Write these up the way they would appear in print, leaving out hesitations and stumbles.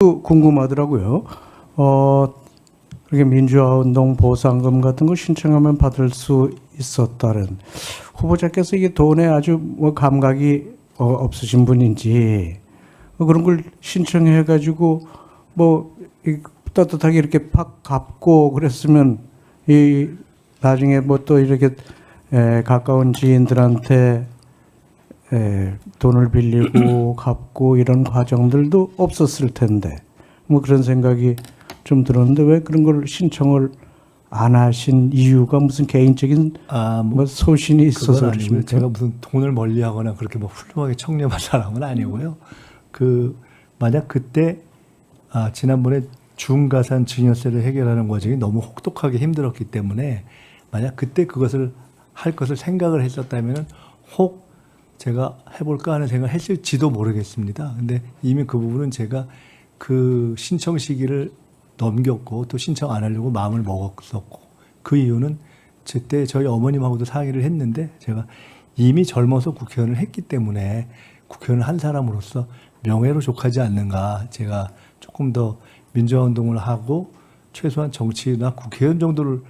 궁금하더라고요. 이렇게 민주화운동 보상금 같은 거 신청하면 받을 수 있었다는 후보자께서 이게 돈에 아주 뭐 감각이 없으신 분인지 그런 걸 신청해가지고 뭐 떳떳하게 이렇게 팍 갚고 그랬으면 이 나중에 뭐 또 이렇게 가까운 지인들한테 돈을 빌리고 갚고 이런 과정들도 없었을 텐데 뭐 그런 생각이 좀 들었는데 왜 그런 걸 신청을 안 하신 이유가 무슨 개인적인 뭐 소신이 있어서 그러십니까? 제가 무슨 돈을 멀리하거나 그렇게 뭐 훌륭하게 청렴한 사람은 아니고요. 만약 그때 지난번에 중가산 증여세를 해결하는 과정이 너무 혹독하게 힘들었기 때문에 만약 그때 그것을 할 것을 생각을 했었다면 혹 제가 해볼까 하는 생각을 했을지도 모르겠습니다. 근데 이미 그 부분은 제가 그 신청 시기를 넘겼고 또 신청 안 하려고 마음을 먹었었고 그 이유는 그때 저희 어머님하고도 상의를 했는데 제가 이미 젊어서 국회의원을 했기 때문에 국회의원을 한 사람으로서 명예로 족하지 않는가. 제가 조금 더 민주화운동을 하고 최소한 정치나 국회의원 정도를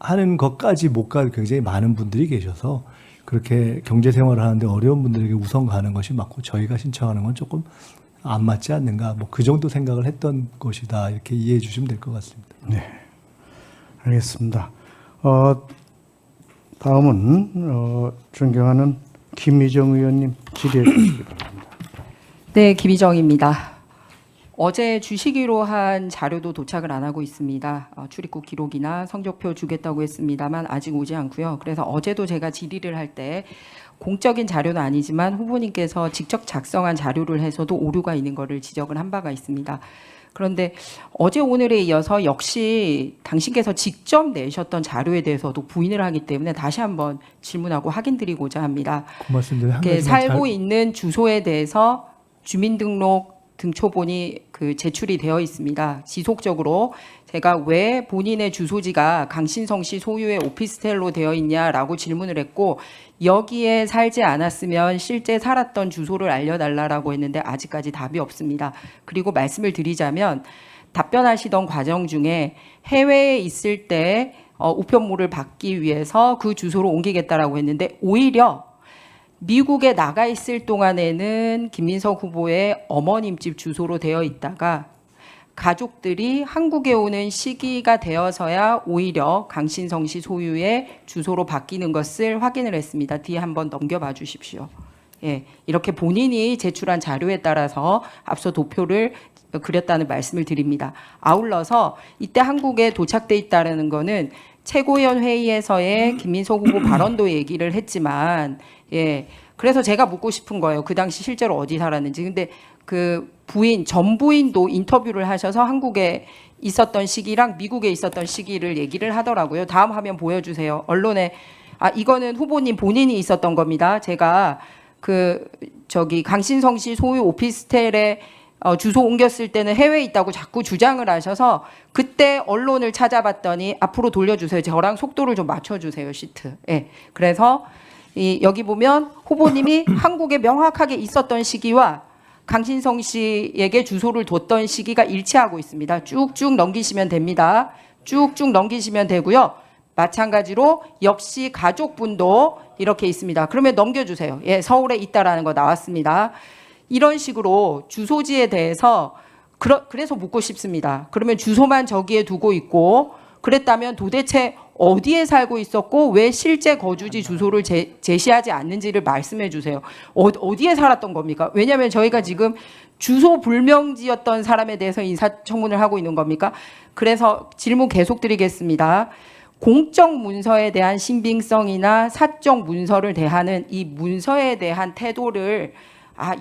하는 것까지 못 갈 굉장히 많은 분들이 계셔서 그렇게 경제생활을 하는데 어려운 분들에게 우선 가는 것이 맞고 저희가 신청하는 건 조금 안 맞지 않는가. 뭐 그 정도 생각을 했던 것이다. 이렇게 이해해 주시면 될 것 같습니다. 네, 알겠습니다. 다음은 존경하는 김희정 의원님 질의해 주시기 바랍니다. 네, 김희정입니다. 어제 주시기로 한 자료도 도착을 안 하고 있습니다. 출입국 기록이나 성적표 주겠다고 했습니다만 아직 오지 않고요. 그래서 어제도 제가 질의를 할 때 공적인 자료는 아니지만 후보님께서 직접 작성한 자료를 해서도 오류가 있는 것을 지적을 한 바가 있습니다. 그런데 어제 오늘에 이어서 역시 당신께서 직접 내셨던 자료에 대해서도 부인을 하기 때문에 다시 한번 질문하고 확인드리고자 합니다. 고맙습니다. 살고 있는 주소에 대해서 주민등록 등초본이 제출이 되어 있습니다. 지속적으로 제가 왜 본인의 주소지가 강신성시 소유의 오피스텔로 되어 있냐라고 질문을 했고 여기에 살지 않았으면 실제 살았던 주소를 알려달라고 했는데 아직까지 답이 없습니다. 그리고 말씀을 드리자면 답변하시던 과정 중에 해외에 있을 때 우편물을 받기 위해서 그 주소로 옮기겠다라고 했는데 오히려 미국에 나가 있을 동안에는 김민석 후보의 어머님 집 주소로 되어 있다가 가족들이 한국에 오는 시기가 되어서야 오히려 강신성시 소유의 주소로 바뀌는 것을 확인을 했습니다. 뒤에 한번 넘겨봐 주십시오. 예, 이렇게 본인이 제출한 자료에 따라서 앞서 도표를 그렸다는 말씀을 드립니다. 아울러서 이때 한국에 도착돼 있다는 거는 최고위원 회의에서의 김민석 후보 발언도 얘기를 했지만 예, 그래서 제가 묻고 싶은 거예요. 그 당시 실제로 어디 살았는지. 근데 그 전 부인도 인터뷰를 하셔서 한국에 있었던 시기랑 미국에 있었던 시기를 얘기를 하더라고요. 다음 화면 보여주세요. 언론에 이거는 후보님 본인이 있었던 겁니다. 제가 강신성시 소유 오피스텔에 주소 옮겼을 때는 해외에 있다고 자꾸 주장을 하셔서 그때 언론을 찾아봤더니 앞으로 돌려주세요. 저랑 속도를 좀 맞춰주세요. 시트. 예. 그래서 여기 보면 후보님이 한국에 명확하게 있었던 시기와 강신성 씨에게 주소를 뒀던 시기가 일치하고 있습니다. 쭉쭉 넘기시면 됩니다. 쭉쭉 넘기시면 되고요. 마찬가지로 역시 가족분도 이렇게 있습니다. 그러면 넘겨주세요. 예, 서울에 있다라는 거 나왔습니다. 이런 식으로 주소지에 대해서 그래서 묻고 싶습니다. 그러면 주소만 저기에 두고 있고 그랬다면 도대체 어디에 살고 있었고 왜 실제 거주지 주소를 제시하지 않는지를 말씀해 주세요. 어디에 살았던 겁니까? 왜냐하면 저희가 지금 주소 불명지였던 사람에 대해서 인사청문을 하고 있는 겁니까? 그래서 질문 계속 드리겠습니다. 공적 문서에 대한 신빙성이나 사적 문서를 대하는 이 문서에 대한 태도를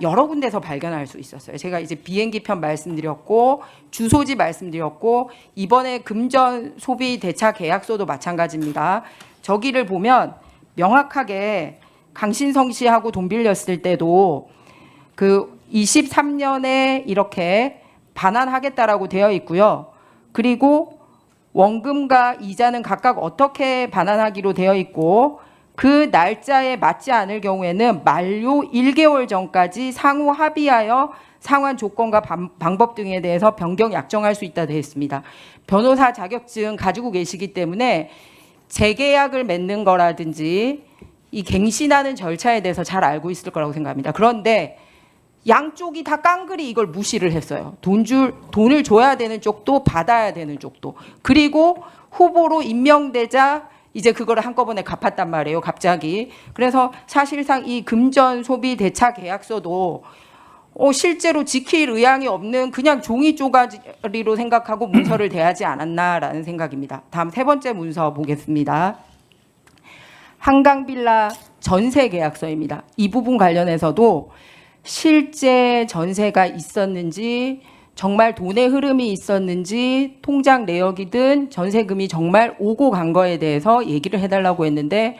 여러 군데서 발견할 수 있었어요. 제가 이제 비행기 편 말씀드렸고 주소지 말씀드렸고 이번에 금전 소비 대차 계약서도 마찬가지입니다. 저기를 보면 명확하게 강신성 씨하고 돈 빌렸을 때도 23년에 이렇게 반환하겠다라고 되어 있고요. 그리고 원금과 이자는 각각 어떻게 반환하기로 되어 있고 그 날짜에 맞지 않을 경우에는 만료 1개월 전까지 상호 합의하여 상환 조건과 방법 등에 대해서 변경 약정할 수 있다 되어 있습니다. 변호사 자격증 가지고 계시기 때문에 재계약을 맺는 거라든지 이 갱신하는 절차에 대해서 잘 알고 있을 거라고 생각합니다. 그런데 양쪽이 다 깡그리 이걸 무시를 했어요. 돈을 줘야 되는 쪽도 받아야 되는 쪽도. 그리고 후보로 임명되자 이제 그거를 한꺼번에 갚았단 말이에요. 갑자기. 그래서 사실상 이 금전 소비 대차 계약서도 실제로 지킬 의향이 없는 그냥 종이 쪼가리로 생각하고 문서를 대하지 않았나라는 생각입니다. 다음 세 번째 문서 보겠습니다. 한강빌라 전세 계약서입니다. 이 부분 관련해서도 실제 전세가 있었는지, 정말 돈의 흐름이 있었는지, 통장 내역이든 전세금이 정말 오고 간 거에 대해서 얘기를 해달라고 했는데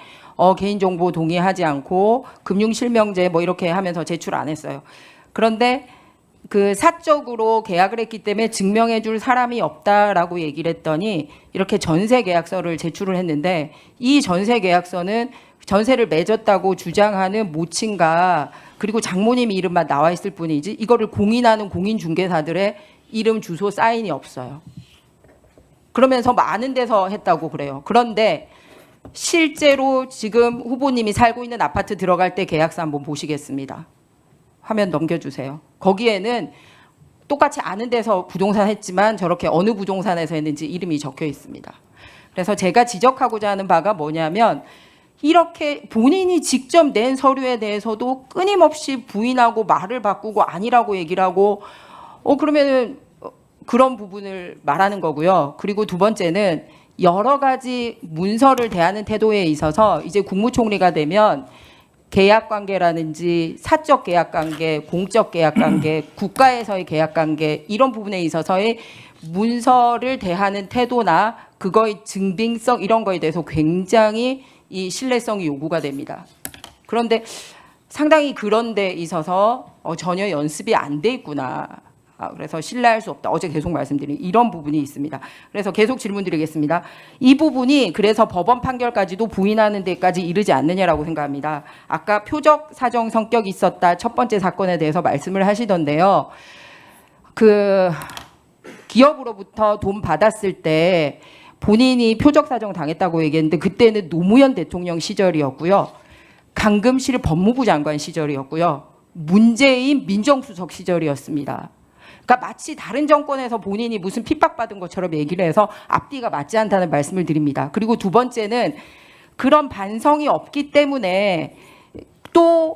개인정보 동의하지 않고 금융실명제 뭐 이렇게 하면서 제출 안 했어요. 그런데 그 사적으로 계약을 했기 때문에 증명해 줄 사람이 없다라고 얘기를 했더니 이렇게 전세 계약서를 제출을 했는데, 이 전세 계약서는 전세를 맺었다고 주장하는 모친가 그리고 장모님 이름만 나와 있을 뿐이지 이거를 공인하는 공인중개사들의 이름 주소 사인이 없어요. 그러면서 많은 데서 했다고 그래요. 그런데 실제로 지금 후보님이 살고 있는 아파트 들어갈 때 계약서 한번 보시겠습니다. 화면 넘겨주세요. 거기에는 똑같이 아는 데서 부동산 했지만 저렇게 어느 부동산에서 했는지 이름이 적혀 있습니다. 그래서 제가 지적하고자 하는 바가 뭐냐면, 이렇게 본인이 직접 낸 서류에 대해서도 끊임없이 부인하고 말을 바꾸고 아니라고 얘기를 하고 그러면은 그런 부분을 말하는 거고요. 그리고 두 번째는 여러 가지 문서를 대하는 태도에 있어서 이제 국무총리가 되면 계약 관계라든지 사적 계약 관계, 공적 계약 관계, 국가에서의 계약 관계 이런 부분에 있어서의 문서를 대하는 태도나 그거의 증빙성 이런 거에 대해서 굉장히 이 신뢰성이 요구가 됩니다. 그런데 상당히 그런 데 있어서 전혀 연습이 안 돼 있구나. 그래서 신뢰할 수 없다. 어제 계속 말씀드린 이런 부분이 있습니다. 그래서 계속 질문 드리겠습니다. 이 부분이 그래서 법원 판결까지도 부인하는 데까지 이르지 않느냐라고 생각합니다. 아까 표적 사정 성격이 있었다. 첫 번째 사건에 대해서 말씀을 하시던데요. 그 기업으로부터 돈 받았을 때 본인이 표적 사정 당했다고 얘기했는데 그때는 노무현 대통령 시절이었고요. 강금실 법무부 장관 시절이었고요. 문재인 민정수석 시절이었습니다. 그러니까 마치 다른 정권에서 본인이 무슨 핍박받은 것처럼 얘기를 해서 앞뒤가 맞지 않다는 말씀을 드립니다. 그리고 두 번째는 그런 반성이 없기 때문에 또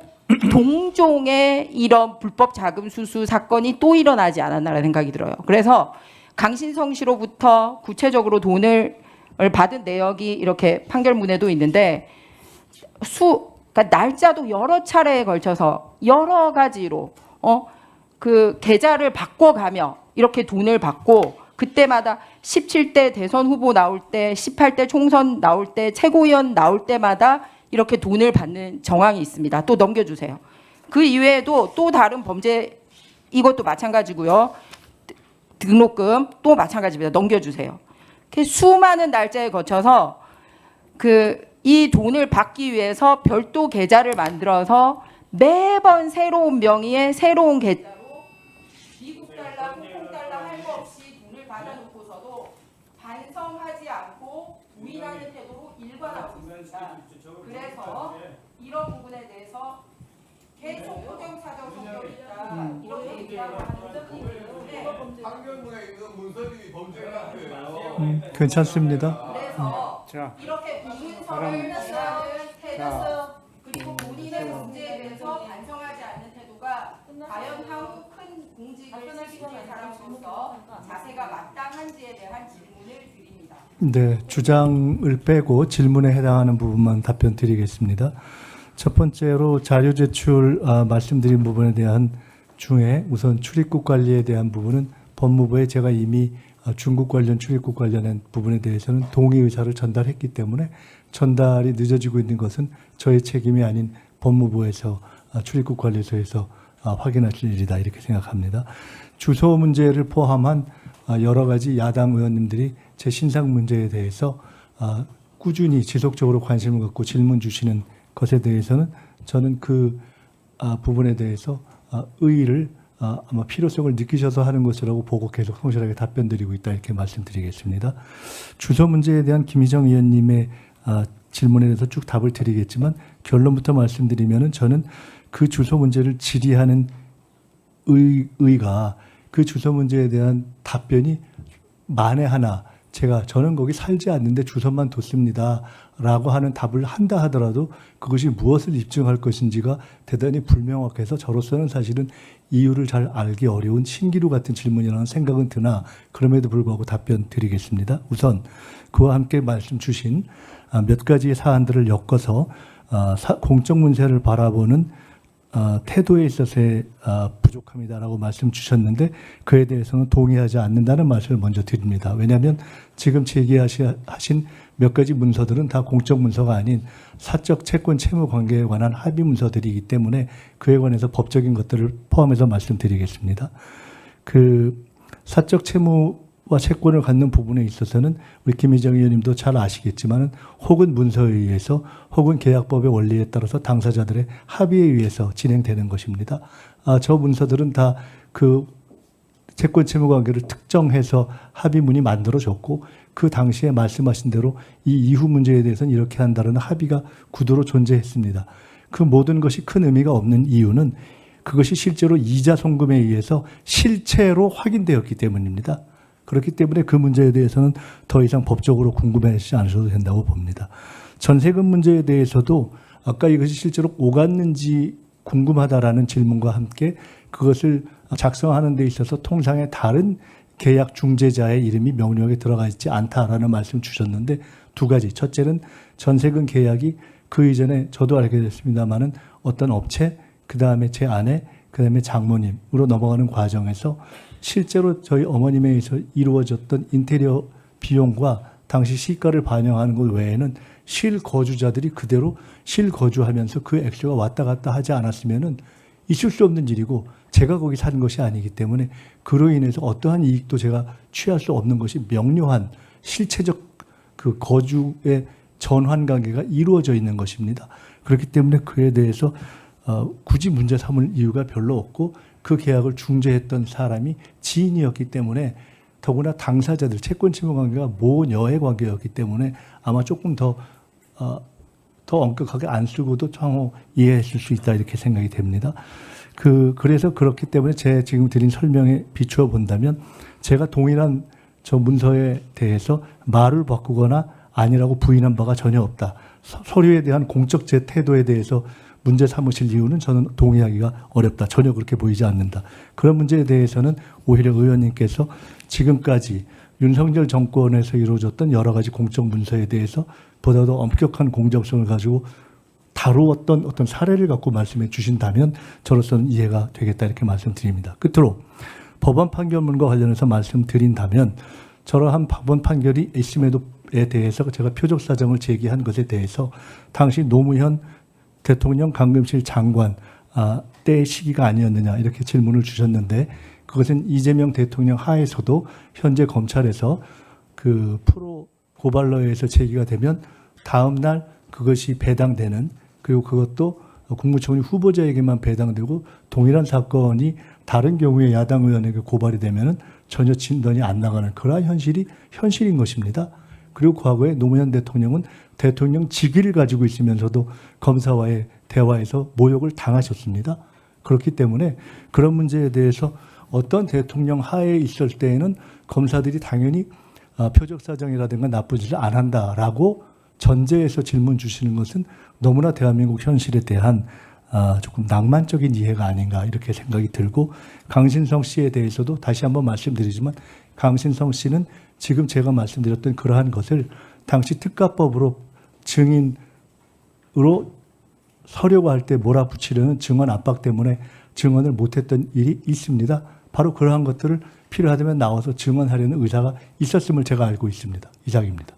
동종의 이런 불법 자금 수수 사건이 또 일어나지 않았나라는 생각이 들어요. 그래서 강신성 씨로부터 구체적으로 돈을 받은 내역이 이렇게 판결문에도 있는데 그러니까 날짜도 여러 차례에 걸쳐서 여러 가지로 그 계좌를 바꿔가며 이렇게 돈을 받고 그때마다 17대 대선 후보 나올 때, 18대 총선 나올 때, 최고위원 나올 때마다 이렇게 돈을 받는 정황이 있습니다. 또 넘겨주세요. 그 이외에도 또 다른 범죄 이것도 마찬가지고요. 등록금 또 마찬가지입니다. 넘겨주세요. 수많은 날짜에 거쳐서 이 돈을 받기 위해서 별도 계좌를 만들어서 매번 새로운 명의의 새로운 계좌로 미국 달러, 홍콩 달러 할 거 없이 돈을 받아놓고서도 반성하지 않고 부인하는 태도로 일관하고 있습니다. 그래서 이런 부분에 대해서 계속 표정 사정 성격이 있다 이렇게 얘기하고 하는 분이 판결문에 있는 문서들이 범죄가 돼요. 괜찮습니다. 그래서 자, 이렇게 공문서를 대하는 태도 그리고 본인의 문제에 대해서 반성하지 않는 태도가 과연 향후 큰 공직을 책임질 사람으로서 자세가 마땅한지에 대한 질문을 드립니다. 네, 주장을 빼고 질문에 해당하는 부분만 답변 드리겠습니다. 첫 번째로 자료 제출 말씀드린 부분에 대한 중에 우선 출입국 관리에 대한 부분은 법무부에 제가 이미 중국 관련 출입국 관련한 부분에 대해서는 동의 의사를 전달했기 때문에 전달이 늦어지고 있는 것은 저의 책임이 아닌 법무부에서 출입국 관리소에서 확인하실 일이다 이렇게 생각합니다. 주소 문제를 포함한 여러 가지 야당 의원님들이 제 신상 문제에 대해서 꾸준히 지속적으로 관심을 갖고 질문 주시는 것에 대해서는 저는 그 부분에 대해서 의의를 아마 필요성을 느끼셔서 하는 것이라고 보고 계속 성실하게 답변드리고 있다 이렇게 말씀드리겠습니다. 주소 문제에 대한 김희정 의원님의 질문에 대해서 쭉 답을 드리겠지만 결론부터 말씀드리면은 저는 그 주소 문제를 질의하는 의가 그 주소 문제에 대한 답변이 만에 하나 저는 거기 살지 않는데 주소만 뒀습니다 라고 하는 답을 한다 하더라도 그것이 무엇을 입증할 것인지가 대단히 불명확해서 저로서는 사실은 이유를 잘 알기 어려운 신기루 같은 질문이라는 생각은 드나 그럼에도 불구하고 답변 드리겠습니다. 우선 그와 함께 말씀 주신 몇 가지의 사안들을 엮어서 공적 문제를 바라보는 태도에 있어서의 부족함이다라고 말씀 주셨는데 그에 대해서는 동의하지 않는다는 말씀을 먼저 드립니다. 왜냐하면 지금 제기하신 몇 가지 문서들은 다 공적 문서가 아닌 사적 채권 채무 관계에 관한 합의 문서들이기 때문에 그에 관해서 법적인 것들을 포함해서 말씀드리겠습니다. 그 사적 채무와 채권을 갖는 부분에 있어서는 우리 김희정 의원님도 잘 아시겠지만은 혹은 문서에 의해서 혹은 계약법의 원리에 따라서 당사자들의 합의에 의해서 진행되는 것입니다. 저 문서들은 다 그 채권 채무 관계를 특정해서 합의문이 만들어졌고 그 당시에 말씀하신 대로 이 이후 문제에 대해서는 이렇게 한다는 합의가 구도로 존재했습니다. 그 모든 것이 큰 의미가 없는 이유는 그것이 실제로 이자 송금에 의해서 실체로 확인되었기 때문입니다. 그렇기 때문에 그 문제에 대해서는 더 이상 법적으로 궁금해하시지 않으셔도 된다고 봅니다. 전세금 문제에 대해서도 아까 이것이 실제로 오갔는지 궁금하다라는 질문과 함께 그것을 작성하는 데 있어서 통상의 다른 계약 중재자의 이름이 명료하게 들어가 있지 않다라는 말씀 주셨는데 두 가지. 첫째는 전세금 계약이 그 이전에 저도 알게 됐습니다만은 어떤 업체, 그 다음에 제 아내, 그 다음에 장모님으로 넘어가는 과정에서 실제로 저희 어머님에 의해서 이루어졌던 인테리어 비용과 당시 시가를 반영하는 것 외에는 실거주자들이 그대로 실거주하면서 그 액수가 왔다 갔다 하지 않았으면은 있을 수 없는 일이고 제가 거기 사는 것이 아니기 때문에 그로 인해서 어떠한 이익도 제가 취할 수 없는 것이 명료한 실체적 그 거주의 전환 관계가 이루어져 있는 것입니다. 그렇기 때문에 그에 대해서 굳이 문제 삼을 이유가 별로 없고 그 계약을 중재했던 사람이 지인이었기 때문에 더구나 당사자들 채권 채무 관계가 모녀의 관계였기 때문에 아마 조금 더 엄격하게 안 쓰고도 향후 이해했을 수 있다 이렇게 생각이 됩니다. 그래서 그렇기 때문에 제 지금 드린 설명에 비추어 본다면 제가 동일한 저 문서에 대해서 말을 바꾸거나 아니라고 부인한 바가 전혀 없다. 서류에 대한 공적 제 태도에 대해서 문제 삼으실 이유는 저는 동의하기가 어렵다. 전혀 그렇게 보이지 않는다. 그런 문제에 대해서는 오히려 의원님께서 지금까지 윤석열 정권에서 이루어졌던 여러 가지 공적 문서에 대해서 보다 더 엄격한 공정성을 가지고 다루었던 어떤 사례를 갖고 말씀해 주신다면 저로서는 이해가 되겠다 이렇게 말씀드립니다. 끝으로 법원 판결문과 관련해서 말씀드린다면 저러한 법원 판결이 있음에도에 대해서 제가 표적 사정을 제기한 것에 대해서 당시 노무현 대통령 강금실 장관 때의 시기가 아니었느냐 이렇게 질문을 주셨는데 그것은 이재명 대통령 하에서도 현재 검찰에서 그 프로 고발로에 의해서 제기가 되면 다음 날 그것이 배당되는 그리고 그것도 국무총리 후보자에게만 배당되고 동일한 사건이 다른 경우에 야당 의원에게 고발이 되면은 전혀 진단이 안 나가는 그러한 현실이 현실인 것입니다. 그리고 과거에 노무현 대통령은 대통령 직위를 가지고 있으면서도 검사와의 대화에서 모욕을 당하셨습니다. 그렇기 때문에 그런 문제에 대해서 어떤 대통령 하에 있을 때에는 검사들이 당연히 표적 사정이라든가 나쁜 짓을 안 한다라고 전제해서 질문 주시는 것은 너무나 대한민국 현실에 대한 조금 낭만적인 이해가 아닌가 이렇게 생각이 들고 강신성 씨에 대해서도 다시 한번 말씀드리지만 강신성 씨는 지금 제가 말씀드렸던 그러한 것을 당시 특가법으로 증인으로 서려고 할 때 몰아붙이려는 증언 압박 때문에 증언을 못했던 일이 있습니다. 바로 그러한 것들을 필요하다면 나와서 증언하려는 의사가 있었음을 제가 알고 있습니다. 이상입니다.